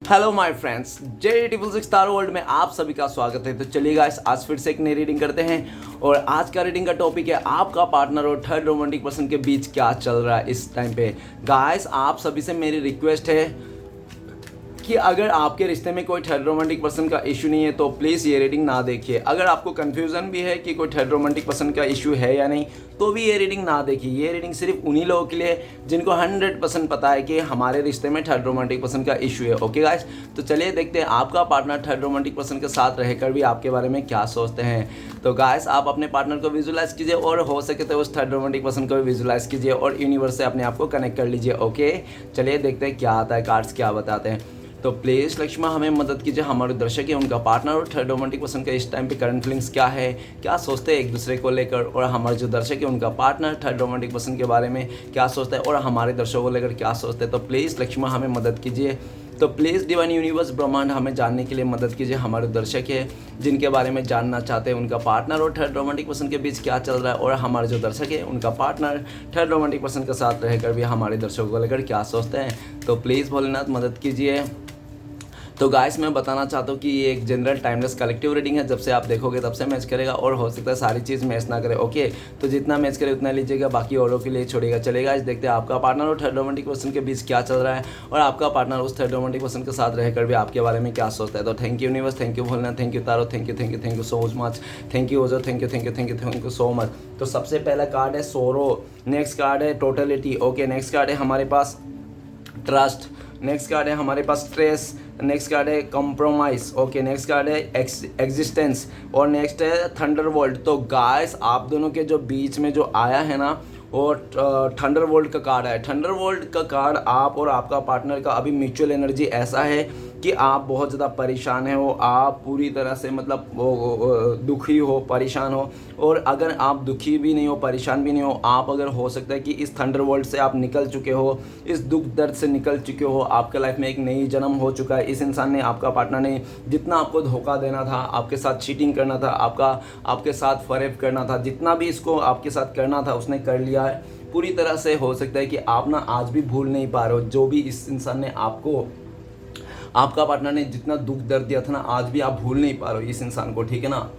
Hello my friends, J666 star world में आप सभी का स्वागत है। तो चलिए गाइस, आज फिर से एक नई रीडिंग करते हैं और आज का रीडिंग का टॉपिक है आपका पार्टनर और थर्ड रोमांटिक पर्सन के बीच क्या चल रहा है इस टाइम पे। गाइस, आप सभी से मेरी रिक्वेस्ट है कि अगर आपके रिश्ते में कोई थर्ड रोमांटिक पर्सन का इशू नहीं है तो प्लीज़ ये रीडिंग ना देखिए। अगर आपको कन्फ्यूज़न भी है कि कोई थर्ड रोमांटिक पर्सन का इशू है या नहीं तो भी ये रीडिंग ना देखिए। ये रीडिंग सिर्फ उन्हीं लोगों के लिए जिनको 100% पता है कि हमारे रिश्ते में थर्ड रोमांटिक पर्सन का इशू है। ओके गाइस, तो चलिए देखते हैं आपका पार्टनर थर्ड रोमांटिक पर्सन के साथ रहकर भी आपके बारे में क्या सोचते हैं। तो गाइस, आप अपने पार्टनर को विजुलाइज कीजिए और हो सके तो उस थर्ड रोमांटिक पर्सन को भी विजुलाइज कीजिए और यूनिवर्स से अपने आप को कनेक्ट कर लीजिए। ओके, चलिए देखते हैं क्या आता है, कार्ड्स क्या बताते हैं। तो प्लीज़ लक्ष्मा हमें मदद कीजिए। हमारे दर्शक है उनका पार्टनर और थर्ड रोमांटिक पर्सन का इस टाइम पे करंट फीलिंग्स क्या है, क्या सोचते हैं एक दूसरे को लेकर, और हमारे जो दर्शक है उनका पार्टनर थर्ड रोमांटिक पर्सन के बारे में क्या सोचता है और हमारे दर्शकों को लेकर क्या सोचते हैं। तो प्लीज़ लक्ष्मा हमें मदद कीजिए। तो प्लीज़ डिवाइन यूनिवर्स ब्रह्मांड हमें जानने के लिए मदद कीजिए। हमारे दर्शक है जिनके बारे में जानना चाहते हैं उनका पार्टनर और थर्ड रोमांटिक पर्सन के बीच क्या चल रहा है, और हमारे जो दर्शक है उनका पार्टनर थर्ड रोमांटिक पर्सन के साथ रहकर भी हमारे दर्शकों को लेकर क्या सोचते हैं। तो प्लीज़ भोलेनाथ मदद कीजिए। तो गाइस, मैं बताना चाहता हूँ कि ये एक जनरल टाइमलेस कलेक्टिव रीडिंग है। जब से आप देखोगे तब से मैच करेगा और हो सकता है सारी चीज़ मैच ना करे। ओके, तो जितना मैच करे उतना लीजिएगा, बाकी औरों के लिए छोड़िएगा। चलेगा, इस देखते हैं आपका पार्टनर और थर्ड रोमांटिक पर्सन के बीच क्या चल रहा है और आपका पार्टनर उस थर्ड रोमांटिक पर्सन के साथ रहकर भी आपके बारे में क्या सोचता है। तो thank you universe, thank you Bholenath, thank you tarot, thank you so much, thank you Osho, thank you so much. तो सबसे पहला कार्ड है सोरो, नेक्स्ट कार्ड है टोटलिटी। ओके, नेक्स्ट कार्ड है हमारे पास ट्रस्ट, नेक्स्ट कार्ड है हमारे पास स्ट्रेस, नेक्स्ट कार्ड है कॉम्प्रोमाइज। ओके, नेक्स्ट कार्ड है एग्जिस्टेंस और नेक्स्ट है थंडरबोल्ट। तो गाइस, आप दोनों के जो बीच में जो आया है ना और थंडरबोल्ट का कार्ड है। थंडरबोल्ट का कार्ड आप और आपका पार्टनर का अभी म्यूचुअल एनर्जी ऐसा है कि आप बहुत ज़्यादा परेशान हैं हो, आप पूरी तरह से मतलब दुखी हो, परेशान हो। और अगर आप दुखी भी नहीं हो, परेशान भी नहीं हो, आप अगर हो सकता है कि इस थंडरबोल्ट से आप निकल चुके हो, इस दुख दर्द से निकल चुके हो, आपके लाइफ में एक नई जन्म हो चुका है। इस इंसान ने, आपका पार्टनर ने जितना आपको धोखा देना था, आपके साथ चीटिंग करना था, आपके साथ फरेब करना था, जितना भी इसको आपके साथ करना था उसने कर लिया है पूरी तरह से। हो सकता है कि आप ना आज भी भूल नहीं पा रहे हो जो भी इस इंसान ने आपको, आपका पार्टनर ने जितना दुख दर्द दिया था ना, आज भी आप भूल नहीं पा रहे हो इस इंसान को, ठीक है ना।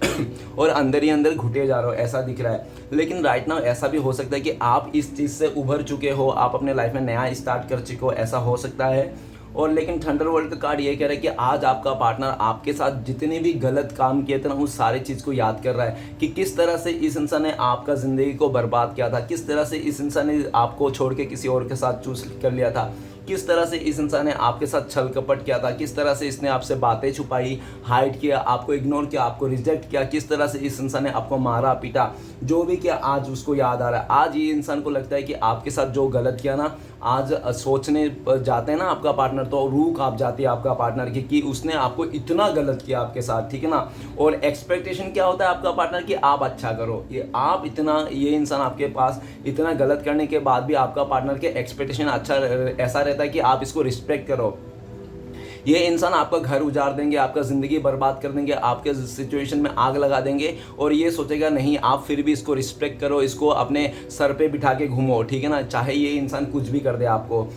और अंदर ही अंदर घुटे जा रहे हो ऐसा दिख रहा है। लेकिन राइट नाउ ऐसा भी हो सकता है कि आप इस चीज़ से उभर चुके हो, आप अपने लाइफ में नया स्टार्ट कर चुके हो, ऐसा हो सकता है। और लेकिन थंडरबोल्ट का कार्ड ये कह रहा है कि आज आपका पार्टनर आपके साथ जितने भी गलत काम किए थे ना, उस सारे चीज़ को याद कर रहा है कि किस तरह से इस इंसान ने आपका ज़िंदगी को बर्बाद किया था, किस तरह से इस इंसान ने आपको छोड़ के किसी और के साथ चूज कर लिया था, किस तरह से इस इंसान ने आपके साथ छल कपट किया था, किस तरह से इसने आपसे बातें छुपाई, हाइड किया, आपको इग्नोर किया, आपको रिजेक्ट किया, किस तरह से इस इंसान ने आपको मारा पीटा, जो भी किया आज उसको याद आ रहा है। आज ये इंसान को लगता है कि आपके साथ जो गलत किया ना, आज सोचने जाते हैं ना आपका पार्टनर तो रूह कांप जाती है आपका पार्टनर की कि उसने आपको इतना गलत किया आपके साथ, ठीक है ना। और एक्सपेक्टेशन क्या होता है आपका पार्टनर कि आप अच्छा करो, ये इंसान आपके पास इतना गलत करने के बाद भी आपका पार्टनर के एक्सपेक्टेशन अच्छा ऐसा रहता है कि आप इसको रिस्पेक्ट करो। ये इंसान आपका घर उजाड़ देंगे, आपका ज़िंदगी बर्बाद कर देंगे, आपके सिचुएशन में आग लगा देंगे और ये सोचेगा नहीं, आप फिर भी इसको रिस्पेक्ट करो, इसको अपने सर पे बिठा के घूमो, ठीक है ना। चाहे ये इंसान कुछ भी कर दे आपको,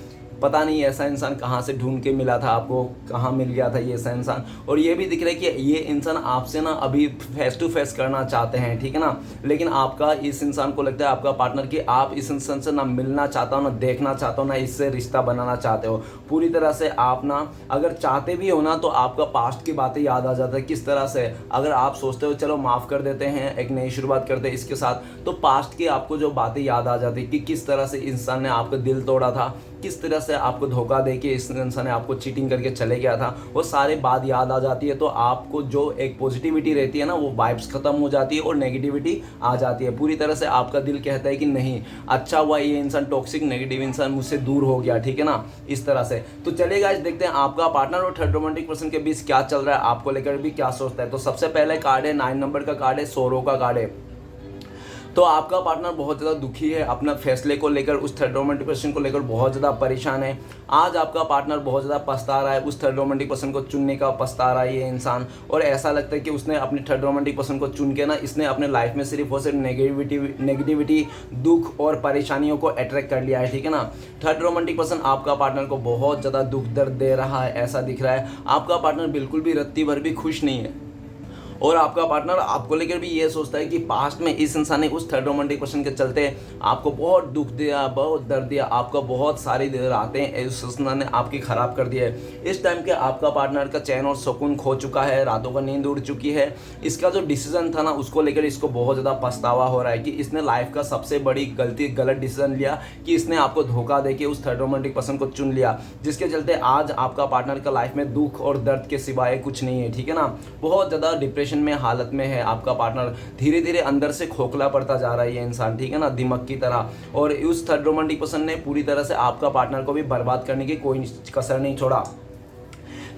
पता नहीं ऐसा इंसान कहाँ से ढूंढ के मिला था आपको, कहाँ मिल गया था ये ऐसा इंसान। और ये भी दिख रहा है कि ये इंसान आपसे ना अभी फेस टू फेस करना चाहते हैं, ठीक है ना। लेकिन आपका इस इंसान को लगता है, आपका पार्टनर, कि आप इस इंसान से ना मिलना चाहता हो, ना देखना चाहता हो, ना इससे रिश्ता बनाना चाहते हो पूरी तरह से। आप ना अगर चाहते भी हो ना तो आपका पास्ट की बातें याद आ जाता है। किस तरह से अगर आप सोचते हो चलो माफ़ कर देते हैं, एक नई शुरुआत करते हैं इसके साथ, तो पास्ट की आपको जो बातें याद आ जाती कि किस तरह से इंसान ने आपका दिल तोड़ा था, किस तरह से आपको धोखा दे के इस इंसान ने आपको चीटिंग करके चले गया था, वो सारे बात याद आ जाती है। तो आपको जो एक पॉजिटिविटी रहती है ना, वो वाइब्स खत्म हो जाती है और नेगेटिविटी आ जाती है पूरी तरह से। आपका दिल कहता है कि नहीं, अच्छा हुआ ये इंसान, टॉक्सिक नेगेटिव इंसान मुझसे दूर हो गया, ठीक है ना, इस तरह से। तो चलेगा, आज देखते हैं आपका पार्टनर और थर्ड रोमांटिक पर्सन के बीच क्या चल रहा है, आपको लेकर भी क्या सोचता है। तो सबसे पहले कार्ड है 9 नंबर का कार्ड है, सोरो का कार्ड है। तो आपका पार्टनर बहुत ज़्यादा दुखी है अपना फैसले को लेकर, उस थर्ड रोमांटिक पर्सन को लेकर बहुत ज़्यादा परेशान है। आज आपका पार्टनर बहुत ज़्यादा पछता रहा है, उस थर्ड रोमांटिक पर्सन को चुनने का पछता रहा है ये इंसान। और ऐसा लगता है कि उसने अपने थर्ड रोमांटिक पर्सन को चुन के ना इसने अपने लाइफ में सिर्फ और सिर्फ नेगेटिविटी, दुख और परेशानियों को अट्रैक्ट कर लिया है, ठीक है ना। थर्ड रोमांटिक पर्सन आपका पार्टनर को बहुत ज़्यादा दुख दर्द दे रहा है, ऐसा दिख रहा है। आपका पार्टनर बिल्कुल भी रत्ती भर भी खुश नहीं है, और आपका पार्टनर आपको लेकर भी ये सोचता है कि पास्ट में इस इंसान ने उस थर्ड रोमांटिक पर्सन के चलते आपको बहुत दुख दिया, बहुत दर्द दिया, आपको बहुत सारी रातें उस इंसान ने आपकी ख़राब कर दी है। इस टाइम के आपका पार्टनर का चैन और सुकून खो चुका है, रातों का नींद उड़ चुकी है। इसका जो डिसीजन था ना उसको लेकर इसको बहुत ज़्यादा पछतावा हो रहा है कि इसने लाइफ का सबसे बड़ी गलत डिसीजन लिया कि इसने आपको धोखा देके उस थर्ड रोमांटिक पर्सन को चुन लिया, जिसके चलते आज आपका पार्टनर का लाइफ में दुख और दर्द के सिवाय कुछ नहीं है, ठीक है ना। बहुत ज़्यादा डिप्रेशन में हालत में है आपका पार्टनर, धीरे धीरे अंदर से खोखला पड़ता जा रहा है ये इंसान, ठीक है ना, दिमाग की तरह। और उस थर्ड रोमांटिक पर्सन ने पूरी तरह से आपका पार्टनर को भी बर्बाद करने की कोई कसर नहीं छोड़ा।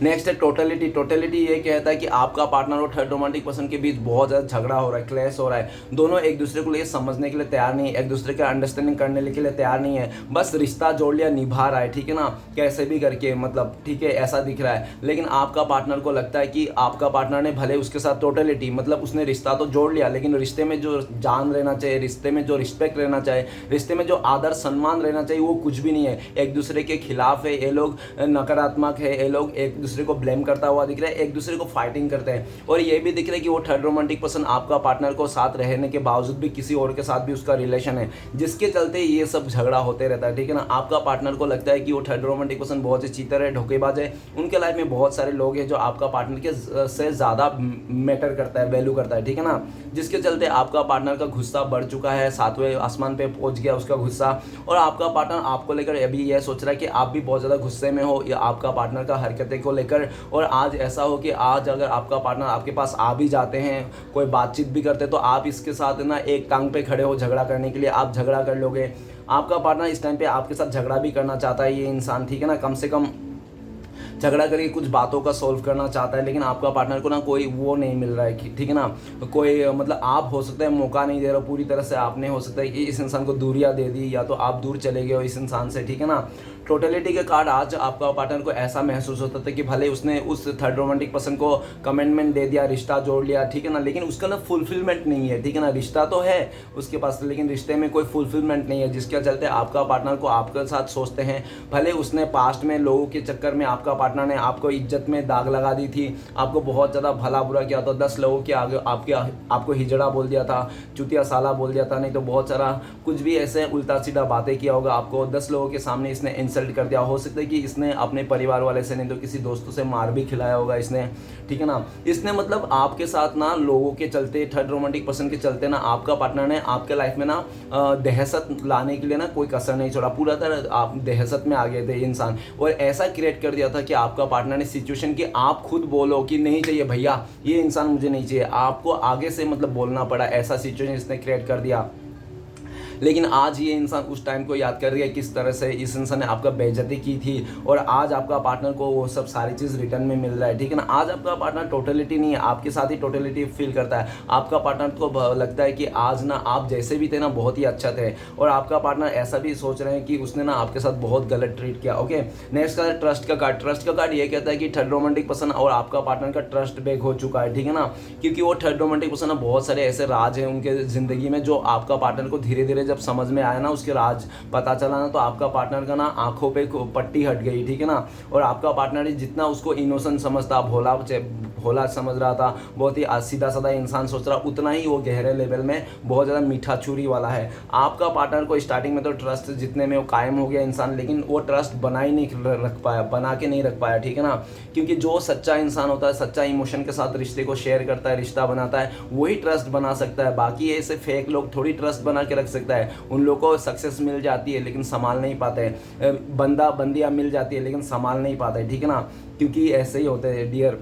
नेक्स्ट है टोटलिटी। टोटलिटी ये कहता है कि आपका पार्टनर और थर्ड रोमांटिक पर्सन के बीच बहुत ज़्यादा झगड़ा हो रहा है, क्लैश हो रहा है। दोनों एक दूसरे को लिए समझने के लिए तैयार नहीं है, एक दूसरे का अंडरस्टैंडिंग करने के लिए तैयार नहीं है, बस रिश्ता जोड़ लिया, निभा रहा है, ठीक है ना, कैसे भी करके, मतलब ठीक है, ऐसा दिख रहा है। लेकिन आपका पार्टनर को लगता है कि आपका पार्टनर ने भले उसके साथ टोटलिटी, मतलब उसने रिश्ता तो जोड़ लिया, लेकिन रिश्ते में जो जान रहना चाहिए, रिश्ते में जो रिस्पेक्ट रहना चाहिए, रिश्ते में जो आदर सम्मान रहना चाहिए, वो कुछ भी नहीं है। एक दूसरे के खिलाफ है ये लोग, नकारात्मक है ये लोग, एक दूसरे को ब्लेम करता हुआ दिख रहा है, एक दूसरे को फाइटिंग करते हैं। और ये भी दिख रहा है कि वो थर्ड रोमांटिक पर्सन आपका पार्टनर को साथ रहने के बावजूद भी किसी और के साथ भी उसका रिलेशन है, जिसके चलते ये सब झगड़ा होते रहता है, ठीक है ना। आपका पार्टनर को लगता है कि वो थर्ड रोमांटिक पर्सन बहुत ही चीटर है, धोखेबाज है। उनके लाइफ में बहुत सारे लोग हैं जो आपका पार्टनर के से ज़्यादा मैटर करता है, वैल्यू करता है, ठीक है ना, जिसके चलते आपका पार्टनर का गुस्सा बढ़ चुका है, 7वें आसमान पे पहुंच गया उसका गुस्सा। और आपका पार्टनर आपको लेकर अभी यह सोच रहा है कि आप भी बहुत ज़्यादा गुस्से में हो या आपका पार्टनर का हरकतें को लेकर। और आज ऐसा हो कि आज अगर आपका पार्टनर आपके पास आ भी जाते हैं, कोई बातचीत भी करते हैं, तो आप इसके साथ ना एक टांग पे खड़े हो झगड़ा करने के लिए, आप झगड़ा कर लोगे। आपका पार्टनर इस टाइम पे आपके साथ झगड़ा भी करना चाहता है ये इंसान, ठीक है ना, कम से कम झगड़ा करके कुछ बातों का सॉल्व करना चाहता है। लेकिन आपका पार्टनर को ना कोई वो नहीं मिल रहा है, ठीक है ना, कोई मतलब आप हो सकता है मौका नहीं दे रहे हो पूरी तरह से, आपने हो सकता है कि इस इंसान को दूरियां दे दी, या तो आप दूर चले गए हो इस इंसान से, ठीक है ना। टोटलिटी के कार्ड आज आपका पार्टनर को ऐसा महसूस होता था कि भले उसने उस थर्ड रोमांटिक पर्सन को कमिटमेंट दे दिया, रिश्ता जोड़ लिया, ठीक है ना, लेकिन उसका ना फुलफिलमेंट नहीं है, ठीक है ना। रिश्ता तो है उसके पास, लेकिन रिश्ते में कोई फुलफिलमेंट नहीं है, जिसके चलते आपका पार्टनर को आपके साथ सोचते हैं। भले उसने पास्ट में लोगों के चक्कर में आपका पार्टनर ने आपको इज्जत में दाग लगा दी थी, आपको बहुत ज़्यादा भला बुरा किया था, 10 लोगों के आगे आपको हिजड़ा बोल दिया था, चुतिया साला बोल दिया था, नहीं तो बहुत सारा कुछ भी ऐसे उल्टा सीधा बातें किया होगा, आपको 10 लोगों के सामने इसने इंसल्ट कर दिया। हो सकता है कि इसने अपने परिवार वाले से नहीं तो किसी दोस्तों से मार भी खिलाया होगा इसने, ठीक है ना। इसने मतलब आपके साथ ना लोगों के चलते, थर्ड रोमांटिक पर्सन के चलते ना आपका पार्टनर ने आपके लाइफ में ना दहशत लाने के लिए ना कोई कसर नहीं छोड़ा, पूरा तरह आप दहशत में आ गए थे इंसान। और ऐसा क्रिएट कर दिया था कि आपका पार्टनर ने सिचुएशन की आप खुद बोलो कि नहीं चाहिए भैया, ये इंसान मुझे नहीं चाहिए, आपको आगे से मतलब बोलना पड़ा, ऐसा सिचुएशन इसने क्रिएट कर दिया। लेकिन आज ये इंसान उस टाइम को याद कर रही है किस तरह से इस इंसान ने आपका बेइज्जती की थी, और आज आपका पार्टनर को वो सब सारी चीज़ रिटर्न में मिल रहा है, ठीक है ना। आज आपका पार्टनर टोटलिटी नहीं है, आपके साथ ही टोटलिटी फील करता है। आपका पार्टनर को लगता है कि आज ना आप जैसे भी थे ना बहुत ही अच्छा थे, और आपका पार्टनर ऐसा भी सोच रहे हैं कि उसने ना आपके साथ बहुत गलत ट्रीट किया। ओके, नेक्स्ट का ट्रस्ट का कार्ड। ट्रस्ट का कार्ड ये कहता है कि थर्ड रोमांटिक पर्सन और आपका पार्टनर का ट्रस्ट ब्रेक हो चुका है, ठीक है ना, क्योंकि वो थर्ड रोमांटिक पर्सन ना बहुत सारे ऐसे राज हैं उनके ज़िंदगी में जो आपका पार्टनर को धीरे धीरे जब समझ में आया ना, उसके राज पता चला ना, तो आपका पार्टनर का ना आंखों पे पट्टी हट गई, ठीक है ना। और आपका पार्टनर जितना उसको इनोसेंट समझता, भोला समझ रहा था, बहुत ही सीधा साधा इंसान सोच रहा, उतना ही वो गहरे लेवल में बहुत ज़्यादा मीठा छुरी वाला है। आपका पार्टनर को स्टार्टिंग में तो ट्रस्ट जितने में वो कायम हो गया इंसान, लेकिन वो ट्रस्ट बना के नहीं रख पाया, ठीक है ना, क्योंकि जो सच्चा इंसान होता है, सच्चा इमोशन के साथ रिश्ते को शेयर करता है, रिश्ता बनाता है, वही ट्रस्ट बना सकता है। बाकी ऐसे फेक लोग थोड़ी ट्रस्ट बना के रख सकता है। उन लोगों को सक्सेस मिल जाती है लेकिन संभाल नहीं पाते, बंदियाँ मिल जाती है लेकिन संभाल नहीं पाते, ठीक है ना, क्योंकि ऐसे ही होते हैं डियर।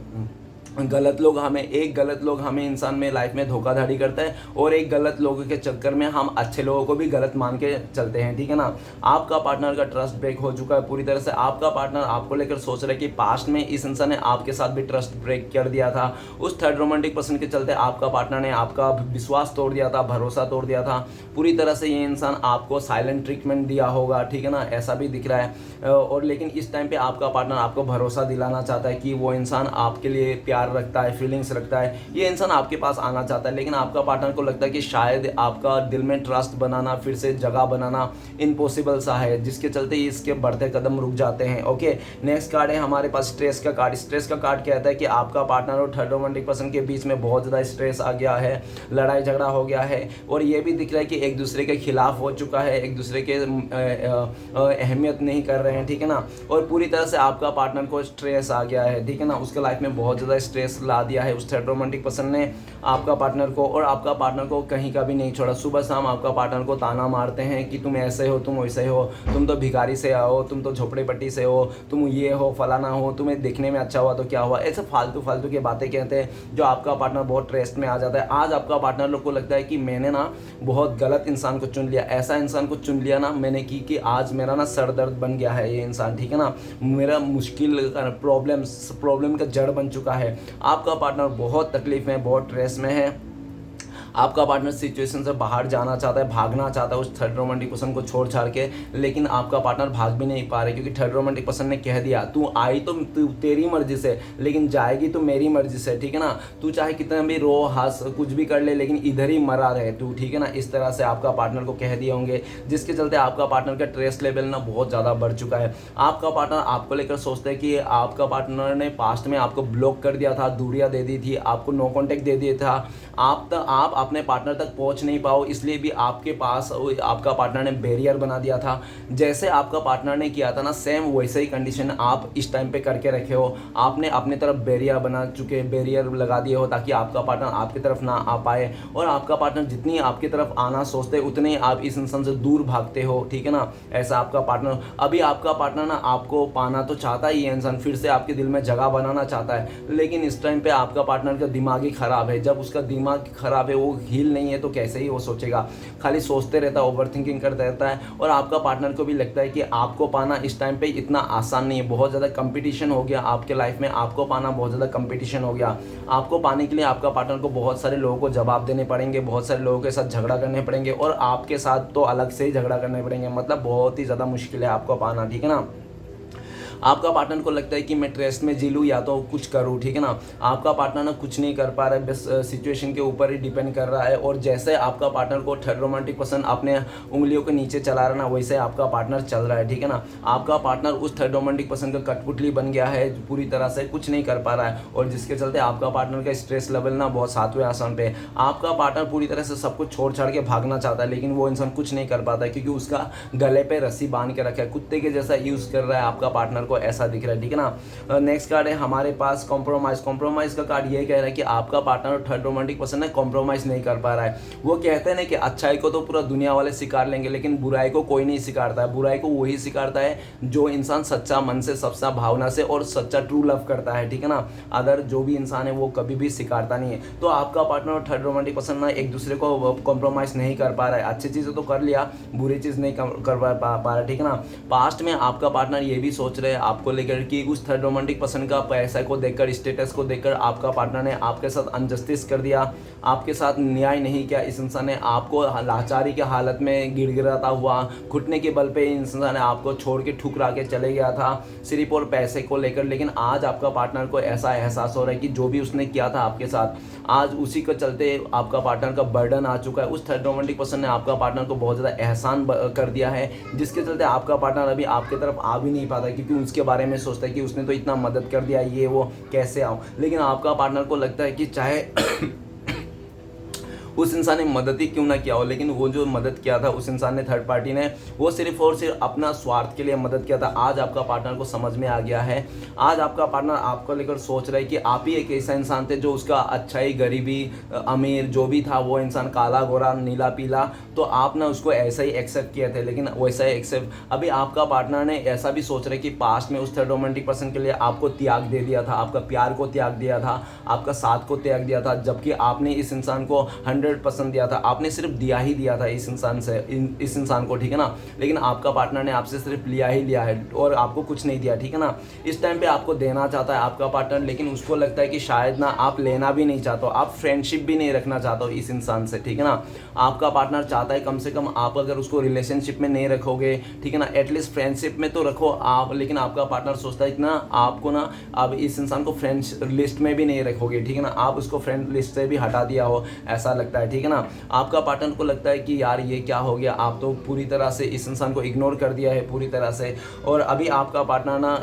गलत लोग हमें इंसान में लाइफ में धोखाधड़ी करता है, और एक गलत लोगों के चक्कर में हम अच्छे लोगों को भी गलत मान के चलते हैं, ठीक है ना। आपका पार्टनर का ट्रस्ट ब्रेक हो चुका है पूरी तरह से। आपका पार्टनर आपको लेकर सोच रहा है कि पास्ट में इस इंसान ने आपके साथ भी ट्रस्ट ब्रेक कर दिया था, उस थर्ड रोमांटिक पर्सन के चलते आपका पार्टनर ने आपका विश्वास तोड़ दिया था, भरोसा तोड़ दिया था पूरी तरह से। ये इंसान आपको साइलेंट ट्रीटमेंट दिया होगा, ठीक है ना, ऐसा भी दिख रहा है। और लेकिन इस टाइम पे आपका पार्टनर आपको भरोसा दिलाना चाहता है कि वो इंसान आपके लिए प्यार रखता है, फीलिंग्स रखता है, ये इंसान आपके पास आना चाहता है। लेकिन आपका पार्टनर को लगता है कि शायद आपका दिल में ट्रस्ट बनाना, फिर से जगह बनाना इम्पॉसिबल सा है, जिसके चलते इसके बढ़ते कदम रुक जाते हैं। ओके, नेक्स्ट कार्ड है हमारे पास स्ट्रेस का कार्ड। स्ट्रेस का कार्ड कहता है कि आपका पार्टनर और थर्ड रोमांटिक पर्सन के बीच में बहुत ज़्यादा स्ट्रेस आ गया है, लड़ाई झगड़ा हो गया है, और ये भी दिख रहा है कि एक दूसरे के खिलाफ हो चुका है, एक दूसरे के अहमियत नहीं कर रहे हैं, ठीक है ना। और पूरी तरह से आपका पार्टनर को स्ट्रेस आ गया है, ठीक है ना, उसके लाइफ में बहुत ज़्यादा स्ट्रेस ला दिया है उस थर्ड रोमांटिक पर्सन ने आपका पार्टनर को, और आपका पार्टनर को कहीं का भी नहीं छोड़ा। सुबह शाम आपका पार्टनर को ताना मारते हैं कि तुम ऐसे हो, तुम वैसे हो, तुम तो भिखारी से आओ, तुम तो झोपड़े पट्टी से हो, तुम ये हो, फलाना हो, तुम्हें देखने में अच्छा हुआ तो क्या हुआ, ऐसे फालतू फालतू की बातें कहते हैं, जो आपका पार्टनर बहुत स्ट्रेस में आ जाता है। आज आपका पार्टनर लोग को लगता है कि मैंने ना बहुत गलत इंसान को चुन लिया, ऐसा इंसान को चुन लिया ना मैंने कि आज मेरा ना सर दर्द बन गया है ये इंसान, ठीक है ना, मेरा मुश्किल प्रॉब्लम का जड़ बन चुका है। आपका पार्टनर बहुत तकलीफ में, बहुत स्ट्रेस में है। आपका पार्टनर सिचुएशन से बाहर जाना चाहता है, भागना चाहता है उस थर्ड रोमांटिक पर्सन को छोड़ छाड़ के, लेकिन आपका पार्टनर भाग भी नहीं पा रहे, क्योंकि थर्ड रोमांटिक पर्सन ने कह दिया तू आई तो तेरी मर्जी से, लेकिन जाएगी तो मेरी मर्जी से, ठीक है ना। तू चाहे कितना भी रो हंस कुछ भी कर ले, लेकिन इधर ही मरा रहे तू, ठीक है ना। इस तरह से आपका पार्टनर को कह दिए होंगे, जिसके चलते आपका पार्टनर का स्ट्रेस लेवल ना बहुत ज़्यादा बढ़ चुका है। आपका पार्टनर आपको लेकर सोचता है कि आपका पार्टनर ने पास्ट में आपको ब्लॉक कर दिया था, दूरियां दे दी थी, आपको नो कॉन्टेक्ट दे दिया था, आप अपने पार्टनर तक पहुंच नहीं पाओ, इसलिए भी आपके पास आपका पार्टनर ने बैरियर बना दिया था। जैसे आपका पार्टनर ने किया था ना, सेम वैसे ही कंडीशन आप इस टाइम पे करके रखे हो। आपने अपनी तरफ बैरियर लगा दिए हो, ताकि आपका पार्टनर आपकी तरफ ना आ पाए, और आपका पार्टनर जितनी आपकी तरफ आना सोचते उतने ही आप इस इंसान से दूर भागते हो, ठीक है ना। ऐसा आपका पार्टनर, अभी आपका पार्टनर ना आपको पाना तो चाहता ही है, इंसान फिर से आपके दिल में जगह बनाना चाहता है, लेकिन इस टाइम पे आपका पार्टनर का दिमाग ही खराब है। जब उसका दिमाग खराब है, वो हील नहीं है, तो कैसे ही वो सोचेगा, खाली सोचते रहता है, ओवर थिंकिंग करता रहता है। और आपका पार्टनर को भी लगता है कि आपको पाना इस टाइम पे इतना आसान नहीं है, बहुत ज़्यादा कंपटीशन हो गया आपके लाइफ में, आपको पाना बहुत ज़्यादा कंपटीशन हो गया। आपको पाने के लिए आपका पार्टनर को बहुत सारे लोगों को जवाब देने पड़ेंगे, बहुत सारे लोगों के साथ झगड़ा करने पड़ेंगे, और आपके साथ तो अलग से ही झगड़ा करने पड़ेंगे, मतलब बहुत ही ज़्यादा मुश्किल है आपको पाना, ठीक है ना। आपका पार्टनर को लगता है कि मैं ट्रेस्ट में जी लूँ या तो कुछ करूँ, ठीक है ना। आपका पार्टनर ना कुछ नहीं कर पा रहा है, बस सिचुएशन के ऊपर ही डिपेंड कर रहा है, और जैसे आपका पार्टनर को थर्ड रोमांटिक पर्सन अपने उंगलियों के नीचे चला रहा है ना, वैसे आपका पार्टनर चल रहा है, ठीक है ना। आपका पार्टनर उस थर्ड रोमांटिक पर्सन का कठपुतली बन गया है, पूरी तरह से कुछ नहीं कर पा रहा है, और जिसके चलते आपका पार्टनर का स्ट्रेस लेवल ना बहुत 7वें आसमान पे। आपका पार्टनर पूरी तरह से सब कुछ छोड़ छाड़ के भागना चाहता है, लेकिन वो इंसान कुछ नहीं कर पाता है, क्योंकि उसका गले पे रस्सी बांध के रखा है, कुत्ते के जैसा यूज़ कर रहा है आपका पार्टनर को, ऐसा दिख रहा है, ठीक है ना। नेक्स्ट कार्ड है हमारे पास कॉम्प्रोमाइज का कार्ड ये कह रहा है कि आपका पार्टनर थर्ड रोमांटिक पर्सन है कॉम्प्रोमाइज नहीं कर पा रहा है। वो कहते हैं ना कि अच्छाई को तो पूरा दुनिया वाले सिखार लेंगे, लेकिन बुराई को कोई नहीं सिखाता है। बुराई को वही सिखाता है जो इंसान सच्चा मन से, सच्चा भावना से और सच्चा ट्रू लव करता है, ठीक है ना। अदर जो भी इंसान है वो कभी भी सिखाता नहीं है। तो आपका पार्टनर और थर्ड रोमांटिक पर्सन ना एक दूसरे को कॉम्प्रोमाइज नहीं कर पा रहा है। अच्छी चीज़ें तो कर लिया, बुरी चीज़ नहीं कर पा रहा है, ठीक है ना। पास्ट में आपका पार्टनर ये भी सोच रहे हैं आपको लेकर कि उस थर्ड रोमांटिक पर्सन का पैसा को देखकर, स्टेटस को देखकर आपका पार्टनर ने आपके साथ अनजस्टिस कर दिया, आपके साथ न्याय नहीं किया। इस इंसान ने आपको लाचारी के हालत में गिड़गिड़ाता हुआ, घुटने के बल पे इंसान ने आपको छोड़ के ठुकरा के चले गया था सिर्फ और पैसे को लेकर। लेकिन आज आपका पार्टनर को ऐसा एहसास हो रहा है कि जो भी उसने किया था आपके साथ, आज उसी के चलते आपका पार्टनर का बर्डन आ चुका है। उस थर्ड रोमांटिक पर्सन ने आपका पार्टनर को बहुत ज़्यादा एहसान कर दिया है, जिसके चलते आपका पार्टनर अभी आपकी तरफ आ भी नहीं पाता, क्योंकि उसके बारे में सोचता है कि उसने तो इतना मदद कर दिया, ये वो कैसे आऊँ। लेकिन आपका पार्टनर को लगता है कि चाहे उस इंसान ने मदद ही क्यों ना किया हो, लेकिन वो जो मदद किया था उस इंसान ने, थर्ड पार्टी ने, वो सिर्फ और सिर्फ अपना स्वार्थ के लिए मदद किया था। आज आपका पार्टनर को समझ में आ गया है, आज आपका पार्टनर आपको लेकर सोच रहा है कि आप ही एक ऐसा इंसान थे जो उसका अच्छाई, गरीबी, अमीर जो भी था वो इंसान, काला गोरा नीला पीला, तो आप ना उसको ऐसा ही एक्सेप्ट किए थे, लेकिन वैसा ही एक्सेप्ट अभी आपका पार्टनर ने ऐसा भी सोच रहा है कि पास्ट में उस थर्ड रोमांटिक पर्सन के लिए आपको त्याग दे दिया था, आपका प्यार को त्याग दिया था, आपका साथ को त्याग दिया था, जबकि आपने इस इंसान को 100% दिया था, आपने सिर्फ दिया ही दिया था इस इंसान से, इस इंसान को, ठीक है ना। लेकिन आपका पार्टनर ने आपसे सिर्फ लिया ही लिया है और आपको कुछ नहीं दिया, ठीक है ना। इस टाइम पे आपको देना चाहता है आपका पार्टनर, लेकिन उसको लगता है कि शायद ना आप लेना भी नहीं चाहते हो, आप फ्रेंडशिप भी नहीं रखना चाहते हो इस इंसान से, ठीक है ना। आपका पार्टनर चाहता है कम से कम आप अगर उसको रिलेशनशिप में नहीं रखोगे, ठीक है ना, एटलीस्ट फ्रेंडशिप में तो रखो आप, लेकिन आपका पार्टनर सोचता है कि ना आपको ना अब इस इंसान को फ्रेंड्स लिस्ट में भी नहीं रखोगे, ठीक है ना, आप उसको फ्रेंड लिस्ट से भी हटा दिया हो, ऐसा लगता है, ठीक है ना। आपका पार्टनर को लगता है कि यार ये क्या हो गया, आप तो पूरी तरह से इस इंसान को इग्नोर कर दिया है पूरी तरह से, और अभी आपका पार्टनर ना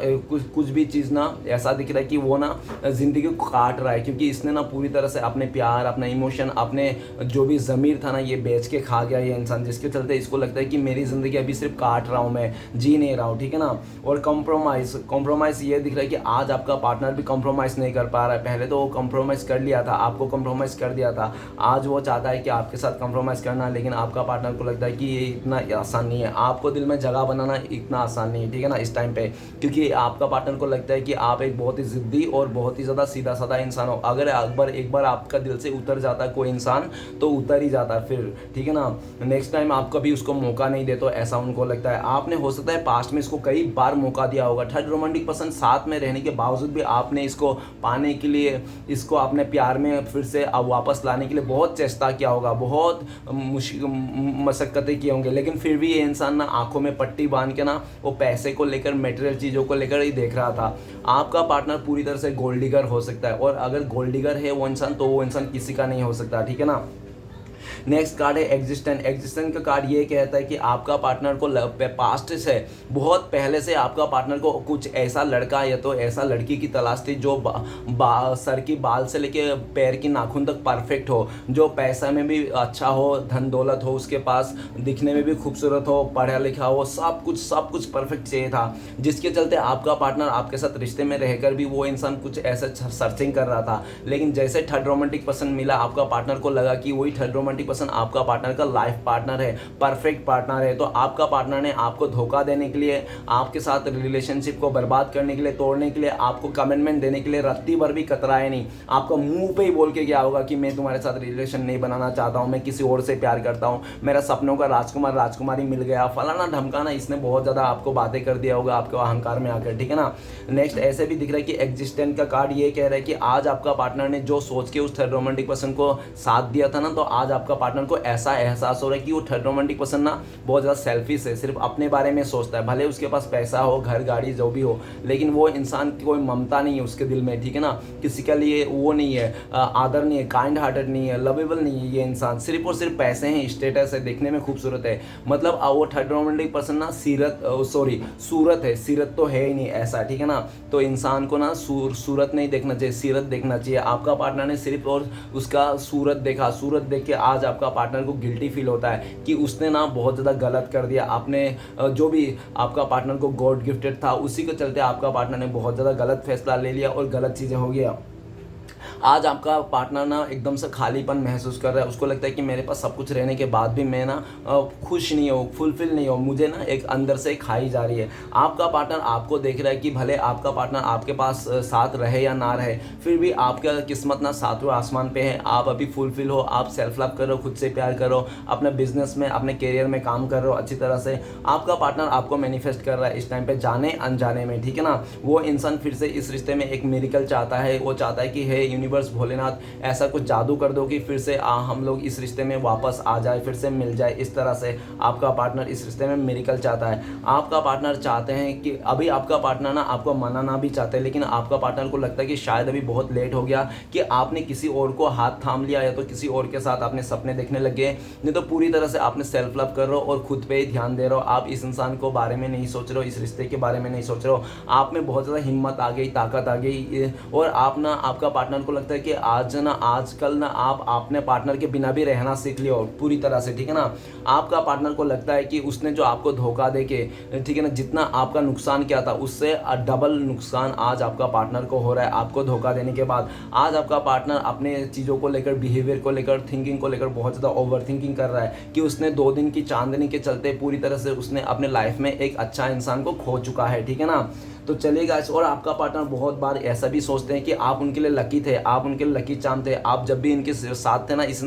कुछ भी चीज़ ना ऐसा दिख रहा है कि वो ना ज़िंदगी को काट रहा है, क्योंकि इसने ना पूरी तरह से अपने प्यार, अपना इमोशन, अपने जो भी ज़मीर था ना ये बेच के खा गया ये इंसान, जिसके चलते इसको लगता है कि मेरी ज़िंदगी अभी सिर्फ काट रहा हूँ, मैं जी नहीं रहा हूँ, ठीक है ना। और कॉम्प्रोमाइज़ ये दिख रहा है कि आज आपका पार्टनर भी कॉम्प्रोमाइज़ नहीं कर पा रहा है। पहले तो वो कॉम्प्रोमाइज़ कर लिया था, आपको कॉम्प्रोमाइज़ कर दिया था, आज वो चाहता है कि आपके साथ कॉम्प्रोमाइज़ करना, लेकिन आपका पार्टनर को लगता है कि ये इतना आसान नहीं है, आपको दिल में जगह बनाना इतना आसान नहीं है, ठीक है ना, इस टाइम पे, क्योंकि आपका पार्टनर को लगता है कि आप एक बहुत ही ज़िद्दी और बहुत ही ज़्यादा सीधा साधा इंसान हो। अगर एक बार आपका दिल से उतर जाता है कोई इंसान तो उतर ही जाता है फिर, ठीक है ना, नेक्स्ट टाइम आप कभी उसको मौका नहीं दे, तो ऐसा उनको लगता है। आपने हो सकता है पास्ट में इसको कई बार मौका दिया होगा, थर्ड रोमांटिक पर्सन साथ में रहने के बावजूद भी आपने इसको पाने के लिए, इसको अपने प्यार में फिर से वापस लाने के लिए बहुत चेष्टा किया होगा, बहुत मशक्क़तें की होंगी, लेकिन फिर भी ये इंसान ना आंखों में पट्टी बांध के ना वो पैसे को लेकर, मटेरियल चीज़ों को लेकर ही देख रहा था। आपका पार्टनर पूरी तरह से गोल्ड डिगर हो सकता है, और अगर गोल्ड डिगर है वो इंसान, तो वो इंसान किसी का नहीं हो सकता, ठीक है ना। नेक्स्ट कार्ड है एग्जिस्टेंट का कार्ड ये कहता है कि आपका पार्टनर को पास्ट से, बहुत पहले से आपका पार्टनर को कुछ ऐसा लड़का या तो ऐसा लड़की की तलाश थी जो सर की बाल से लेके पैर की नाखून तक परफेक्ट हो, जो पैसा में भी अच्छा हो, धन दौलत हो उसके पास, दिखने में भी खूबसूरत हो, पढ़ा लिखा हो, सब कुछ परफेक्ट चाहिए था, जिसके चलते आपका पार्टनर आपके साथ रिश्ते में रहकर भी वो इंसान कुछ ऐसा सर्चिंग कर रहा था। लेकिन जैसे थर्ड रोमांटिक पर्सन मिला, आपका पार्टनर को लगा कि वही थर्ड रोमांटिक पर्सन आपका पार्टनर का लाइफ पार्टनर है, परफेक्ट पार्टनर है, तो आपका पार्टनर ने आपको धोखा देने के लिए, आपके साथ रिलेशनशिप को बर्बाद करने के लिए, तोड़ने के लिए, आपको कमिटमेंट देने के लिए रत्ती भर भी कतराए नहीं, आपका मुंह पे ही बोल के गया होगा कि मैं तुम्हारे साथ रिलेशन नहीं बनाना चाहता हूँ, मैं किसी और से प्यार करता हूँ, मेरा सपनों का राजकुमार राजकुमारी मिल गया, फलाना ढमकाना, इसने बहुत ज़्यादा आपको बातें कर दिया होगा आपके अहंकार में आकर, ठीक है ना। नेक्स्ट ऐसे भी दिख रहा है कि एग्जिस्टेंट का कार्ड ये कह रहा है कि आज आपका पार्टनर ने जो सोच के उस थर्ड रोमांटिक पर्सन को साथ दिया था ना, तो आज आपका पार्टनर को ऐसा एहसास हो रहा है कि वो थर्ड रोमांटिक पर्सन ना बहुत ज़्यादा सेल्फिश है, सिर्फ अपने बारे में सोचता है, भले उसके पास पैसा हो, घर गाड़ी जो भी हो, लेकिन वो इंसान की कोई ममता नहीं है उसके दिल में, ठीक है ना, किसी के लिए वो नहीं है, आदर नहीं है, काइंड हार्टेड नहीं है, लवेबल नहीं है, ये इंसान सिर्फ और सिर्फ पैसे हैं, स्टेटस है, देखने में खूबसूरत है, मतलब वो थर्ड रोमांटिक पर्सन ना सूरत है, सीरत तो है ही नहीं ऐसा, ठीक है ना। तो इंसान को ना सूरत नहीं देखना चाहिए, सीरत देखना चाहिए। आपका पार्टनर ने सिर्फ और उसका सूरत देखा, सूरत देख के आज आपका पार्टनर को गिल्टी फील होता है कि उसने ना बहुत ज़्यादा गलत कर दिया, आपने जो भी आपका पार्टनर को गॉड गिफ्टेड था उसी के चलते आपका पार्टनर ने बहुत ज़्यादा गलत फैसला ले लिया और गलत चीज़ें हो गया। आज आपका पार्टनर ना एकदम से खालीपन महसूस कर रहा है, उसको लगता है कि मेरे पास सब कुछ रहने के बाद भी मैं ना खुश नहीं हूँ, फुलफिल नहीं हूँ, मुझे ना एक अंदर से खाई जा रही है। आपका पार्टनर आपको देख रहा है कि भले आपका पार्टनर आपके पास साथ रहे या ना रहे, फिर भी आपका किस्मत ना सातवें आसमान पे है, आप अभी फुलफिल हो, आप सेल्फ लव करो, खुद से प्यार करो, अपने बिजनेस में, अपने करियर में काम कर रहे हो अच्छी तरह से। आपका पार्टनर आपको मैनिफेस्ट कर रहा है इस टाइम पे, जाने अनजाने में, ठीक है ना। वो इंसान फिर से इस रिश्ते में एक मिरेकल चाहता है, वो चाहता है कि हे यूनिवर्स, भोलेनाथ ऐसा कुछ जादू कर दो कि फिर से हम लोग इस रिश्ते में वापस आ जाए, फिर से मिल जाए। इस तरह से आपका पार्टनर इस रिश्ते में मिरेकल चाहता है। आपका पार्टनर चाहते हैं कि अभी आपका पार्टनर ना आपको मनाना भी चाहते हैं, लेकिन आपका पार्टनर को लगता है कि शायद अभी बहुत लेट हो गया, कि आपने किसी और को हाथ थाम लिया या तो किसी और के साथ आपने सपने देखने लगे, नहीं तो पूरी तरह से आपने सेल्फ लव कर रहे हो और खुद पे ही ध्यान दे रहे हो। आप इस इंसान को बारे में नहीं सोच रहे हो, इस रिश्ते के बारे में नहीं सोच रहे हो। आप में बहुत ज़्यादा हिम्मत आ गई, ताकत आ गई, और आप ना आपका पार्टनर को लगता है कि आज ना आजकल ना आप अपने पार्टनर के बिना भी रहना सीख लियो पूरी तरह से, ठीक है ना। आपका पार्टनर को लगता है कि उसने जो आपको धोखा दे के, ठीक है ना, जितना आपका नुकसान किया था उससे डबल नुकसान आज आपका पार्टनर को हो रहा है आपको धोखा देने के बाद। आज आपका पार्टनर अपने चीज़ों को लेकर, बिहेवियर को लेकर, थिंकिंग को लेकर बहुत ज़्यादा ओवर थिंकिंग कर रहा है कि उसने 2 दिन की चांदनी के चलते पूरी तरह से उसने अपने लाइफ में एक अच्छा इंसान को खो चुका है, ठीक है ना। तो चलेगा। और आपका पार्टनर बहुत बार ऐसा भी सोचते हैं कि आप उनके लिए लकी थे, आप उनके लिए लकी चार्म थे, आप जब भी इनके साथ थे ना इस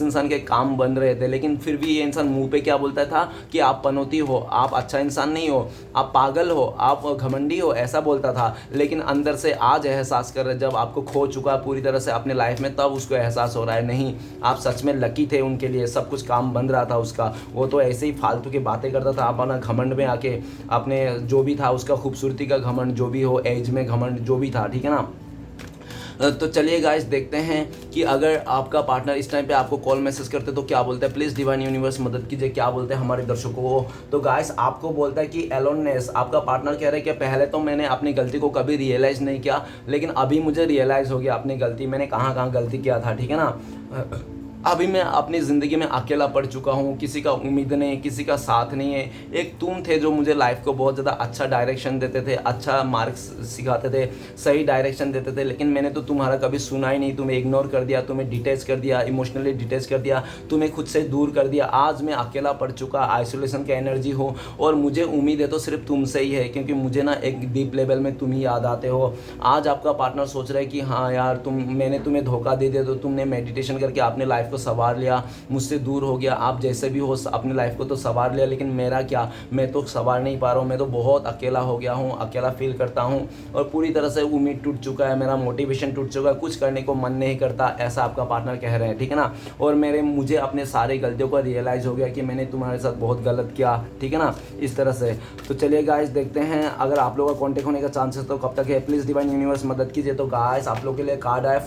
इंसान के काम बन रहे थे, लेकिन फिर भी ये इंसान मुंह पे क्या बोलता था कि आप पनौती हो, आप अच्छा इंसान नहीं हो, आप पागल हो, आप घमंडी हो, ऐसा बोलता था। लेकिन अंदर से आज एहसास कर रहे, जब आपको खो चुका पूरी तरह से अपने लाइफ में, तब उसको एहसास हो रहा है नहीं, आप सच में लकी थे उनके लिए, सब कुछ काम बन रहा था उसका। वो तो ऐसे ही फालतू की बातें करता था, अपना घमंड में आके अपने जो भी था उसका खूबसूरती का घमंड, जो भी हो, एज में घमंड, जो भी था, ठीक है ना। तो चलिए गाइस देखते हैं कि अगर आपका पार्टनर इस टाइम पे आपको कॉल मैसेज करते तो क्या बोलते हैं। प्लीज़ डिवाइन यूनिवर्स मदद कीजिए, क्या बोलते हैं हमारे दर्शकों को। तो गाइस आपको बोलता है कि एलोननेस, आपका पार्टनर कह रहा है कि पहले तो मैंने अपनी गलती को कभी रियलाइज़ नहीं किया, लेकिन अभी मुझे रियलाइज़ हो गया अपनी गलती, मैंने कहाँ कहाँ गलती किया था, ठीक है ना। अभी मैं अपनी ज़िंदगी में अकेला पड़ चुका हूँ, किसी का उम्मीद नहीं, किसी का साथ नहीं है। एक तुम थे जो मुझे लाइफ को बहुत ज़्यादा अच्छा डायरेक्शन देते थे, अच्छा मार्क्स सिखाते थे, सही डायरेक्शन देते थे, लेकिन मैंने तो तुम्हारा कभी सुना ही नहीं, तुम्हें इग्नोर कर दिया, तुम्हें डिटेच कर दिया, इमोशनली डिटेच कर दिया, तुम्हें खुद से दूर कर दिया। आज मैं अकेला पड़ चुका, आइसोलेशन का एनर्जी हो, और मुझे उम्मीद है तो सिर्फ तुमसे ही है, क्योंकि मुझे ना एक डीप लेवल में तुम ही याद आते हो। आज आपका पार्टनर सोच रहा है कि हाँ यार मैंने तुम्हें धोखा दे दिया, तो तुमने मेडिटेशन करके अपने लाइफ को संवार लिया, मुझसे दूर हो गया, आप जैसे भी हो अपनी लाइफ को तो संवार लिया, लेकिन मेरा क्या, मैं तो संवार नहीं पा रहा हूँ, मैं तो बहुत अकेला हो गया हूँ, अकेला फील करता हूँ, और पूरी तरह से उम्मीद टूट चुका है, मेरा मोटिवेशन टूट चुका है, कुछ करने को मन नहीं करता, ऐसा आपका पार्टनर कह रहे हैं, ठीक है ना। और मुझे अपने सारी गलतियों का रियलाइज़ हो गया कि मैंने तुम्हारे साथ बहुत गलत किया, ठीक है ना, इस तरह से। तो चलिए गाइस देखते हैं अगर आप लोगों का कॉन्टेक्ट होने का चांसेस तो कब तक है। प्लीज़ डिवाइन यूनिवर्स मदद कीजिए। तो गाइस आप लोगों के लिए कार्ड आया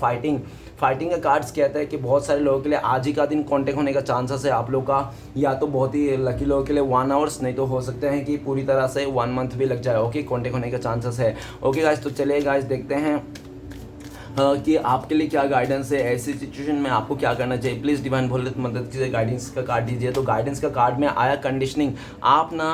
फाइटिंग का कार्ड्स कहते हैं कि बहुत सारे लोगों के लिए आज ही का दिन कांटेक्ट होने का चांसेस है आप लोग का, या तो बहुत ही लकी लोगों के लिए 1 आवर्स, नहीं तो हो सकते हैं कि पूरी तरह से 1 मंथ भी लग जाए। ओके, कांटेक्ट होने का चांसेस है। ओके गाइस, तो चलिए गाइस देखते हैं कि आपके लिए क्या गाइडेंस है, ऐसी सिचुएशन में आपको क्या करना चाहिए। प्लीज़ डिवाइन भोले मदद कीजिए, गाइडेंस का कार्ड दीजिए। तो गाइडेंस का कार्ड में आया कंडीशनिंग। आप ना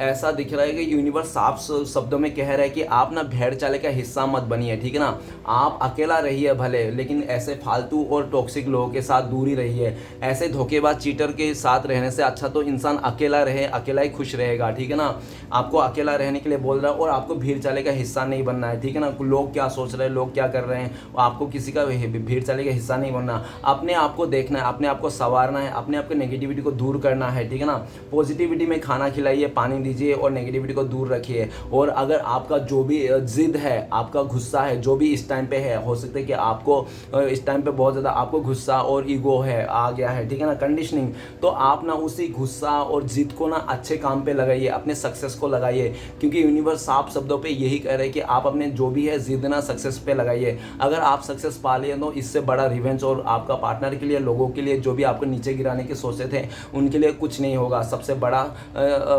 ऐसा दिख रहा है कि यूनिवर्स साफ शब्दों में कह रहा है कि आप ना भेड़ चाले का हिस्सा मत बनिए, ठीक है ना। आप अकेला रहिए भले, लेकिन ऐसे फालतू और टॉक्सिक लोगों के साथ दूरी रहिए। ऐसे धोखेबाज चीटर के साथ रहने से अच्छा तो इंसान अकेला रहे, अकेला ही खुश रहेगा, ठीक है ना। आपको अकेला रहने के लिए बोल रहा है, और आपको भीड़ चाले का हिस्सा नहीं बनना है, ठीक है ना। लोग क्या सोच रहे हैं, लोग क्या कर रहे हैं, आपको किसी का भीड़ चाले का हिस्सा नहीं बनना। अपने आप को देखना है, अपने आप को संवारना है, अपने आप को नेगेटिविटी को दूर करना है, ठीक है ना। पॉजिटिविटी में खाना खिलाइए, पानी दीजिए और नेगेटिविटी को दूर रखिए। और अगर आपका जो भी जिद है, आपका गुस्सा है, जो भी इस टाइम पे है, हो सकता है कि आपको इस टाइम पे बहुत ज़्यादा आपको गुस्सा और ईगो है आ गया है, ठीक है ना, कंडीशनिंग। तो आप ना उसी गुस्सा और जिद को ना अच्छे काम पे लगाइए, अपने सक्सेस को लगाइए, क्योंकि यूनिवर्स साफ शब्दों पे यही कह रहे हैं कि आप अपने जो भी है जिद ना सक्सेस पे लगाइए। अगर आप सक्सेस पा लिए तो इससे बड़ा रिवेंज और आपका पार्टनर के लिए, लोगों के लिए जो भी आपको नीचे गिराने के सोचे थे उनके लिए कुछ नहीं होगा। सबसे बड़ा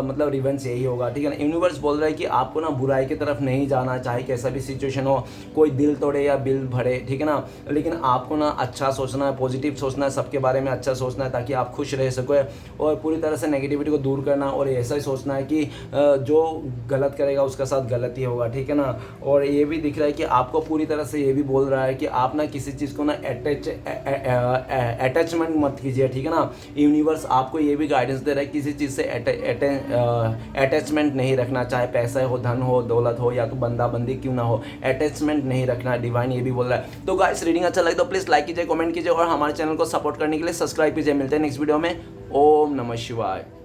मतलब रिवेंज यही होगा, ठीक है ना। यूनिवर्स बोल रहा है कि आपको ना बुराई की तरफ नहीं जाना, चाहे कैसा भी सिचुएशन हो, कोई दिल तोड़े या बिल भरे, ठीक है ना, लेकिन आपको ना अच्छा सोचना है, पॉजिटिव सोचना है, सबके बारे में अच्छा सोचना है ताकि आप खुश रह सको, और पूरी तरह से नेगेटिविटी को दूर करना, और ऐसा ही सोचना है कि जो गलत करेगा उसका साथ गलत ही होगा, ठीक है ना। और ये भी दिख रहा है कि आपको पूरी तरह से ये भी बोल रहा है कि आप ना किसी चीज़ को ना अटैचमेंट मत कीजिए, ठीक है ना। यूनिवर्स आपको ये भी गाइडेंस दे रहा है किसी चीज़ से अटैचमेंट नहीं रखना, चाहे पैसा हो, धन हो, दौलत हो, या तो बंदा बंदी क्यों ना हो, अटैचमेंट नहीं रखना, डिवाइन ये भी बोल रहा है। तो गाइस रीडिंग अच्छा लगे तो प्लीज़ लाइक कीजिए, कमेंट कीजिए, और हमारे चैनल को सपोर्ट करने के लिए सब्सक्राइब कीजिए। मिलते हैं नेक्स्ट वीडियो में। ओम नमः शिवाय।